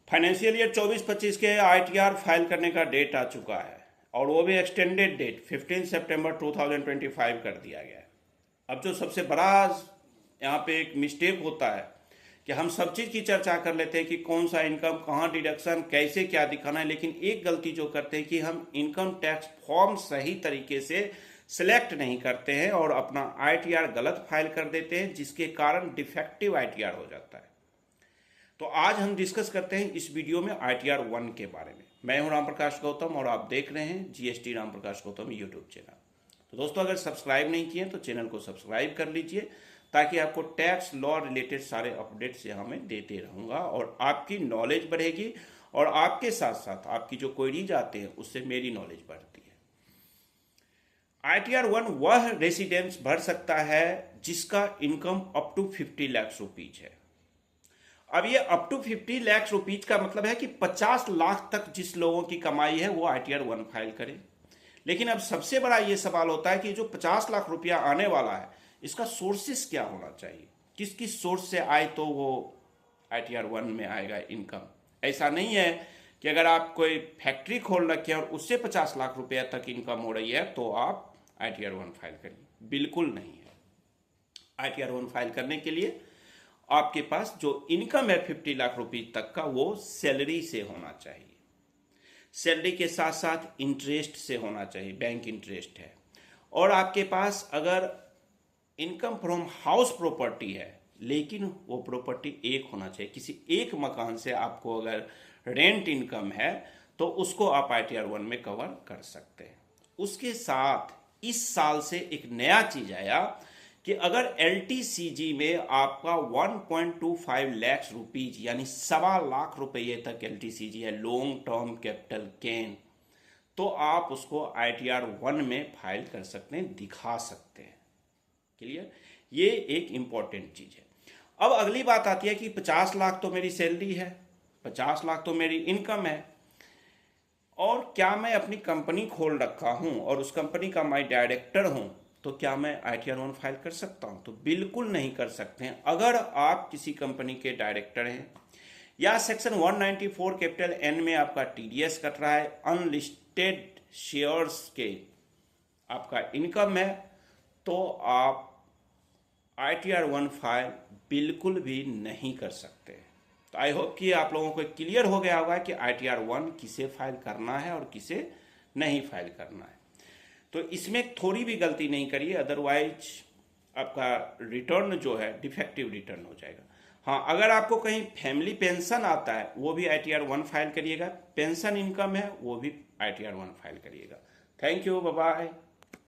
Financial year 24-25 के ITR file करने का डेट आ चुका है और वो भी एक्सटेंडेड डेट 15 सितंबर 2025 कर दिया गया है। अब जो सबसे बड़ा यहाँ पे एक मिस्टेक होता है कि हम सब चीज़ की चर्चा कर लेते हैं कि कौन सा इनकम, कहाँ डिडक्शन, कैसे क्या दिखाना है, लेकिन एक गलती जो करते हैं कि हम इनकम टैक्स फॉर्म सही तरीके से सिलेक्ट नहीं करते हैं और अपना आईटीआर गलत फाइल कर देते हैं, जिसके कारण डिफेक्टिव आईटीआर हो जाता है। तो आज हम डिस्कस करते हैं इस वीडियो में आईटीआर 1 के बारे में। मैं हूं राम प्रकाश गौतम और आप देख रहे हैं GST Ram Prakash Gautam YouTube channel. तो दोस्तों, अगर सब्सक्राइब नहीं किए तो चैनल को सब्सक्राइब कर लीजिए ताकि आपको टैक्स लॉ रिलेटेड सारे अपडेट से हमें देते रहूँगा और आपकी नॉलेज बढ़ेगी और आपके साथ साथ आपकी जो क्वेरीज आते हैं उससे मेरी नॉलेज बढ़ती है। आईटीआर 1 वह रेसिडेंस भर सकता है जिसका income up to 50 lakh rupees है। अब ये अप टू 50 लाख रुपीज का मतलब है कि 50 लाख तक जिस लोगों की कमाई है वो आईटीआर 1 फाइल करें। लेकिन अब सबसे बड़ा ये सवाल होता है कि जो 50 लाख रुपया आने वाला है इसका सोर्सेस क्या होना चाहिए, किस किस सोर्स से आए तो वो आईटीआर 1 में आएगा इनकम। ऐसा नहीं है कि अगर आप कोई फैक्ट्री खोल रखे हैं और उससे 50 लाख रुपया तक इनकम हो रही है तो आप आईटीआर 1 फाइल करिए, बिल्कुल नहीं है। आईटीआर 1 फाइल करने के लिए आपके पास जो इनकम है 50 लाख रुपीज तक का वो सैलरी से होना चाहिए। सैलरी के साथ साथ इंटरेस्ट से होना चाहिए, बैंक इंटरेस्ट है। और आपके पास अगर इनकम फ्रॉम हाउस प्रॉपर्टी है लेकिन वो प्रॉपर्टी एक होना चाहिए, किसी एक मकान से आपको अगर रेंट इनकम है तो उसको आप आईटीआर 1 में कवर कर सकते हैं। उसके साथ इस साल से एक नया चीज आया कि अगर एलटीसीजी में आपका 1.25 लाख रुपीज यानी 1.25 लाख रुपये तक एलटीसीजी है, लॉन्ग टर्म कैपिटल गेन, तो आप उसको आईटीआर 1 में फाइल कर सकते हैं, दिखा सकते हैं। क्लियर? ये एक इंपॉर्टेंट चीज है। अब अगली बात आती है कि 50 लाख तो मेरी सैलरी है, 50 लाख तो मेरी इनकम है, और क्या मैं अपनी कंपनी खोल रखा हूं और उस कंपनी का मैं डायरेक्टर हूं तो क्या मैं आईटीआर 1 फाइल कर सकता हूं? तो बिल्कुल नहीं कर सकते हैं। अगर आप किसी कंपनी के डायरेक्टर हैं या सेक्शन 194 कैपिटल एन में आपका टीडीएस कट रहा है, अनलिस्टेड शेयर्स के आपका इनकम है, तो आप आईटीआर 1 फाइल बिल्कुल भी नहीं कर सकते। तो आई होप कि आप लोगों को क्लियर हो गया होगा कि आईटीआर 1 किसे फाइल करना है और किसे नहीं फाइल करना है। तो इसमें थोड़ी भी गलती नहीं करिए, अदरवाइज आपका रिटर्न जो है डिफेक्टिव रिटर्न हो जाएगा। हाँ, अगर आपको कहीं फैमिली पेंशन आता है वो भी आईटीआर 1 फाइल करिएगा, पेंशन इनकम है वो भी आईटीआर 1 फाइल करिएगा। Thank you, bye bye.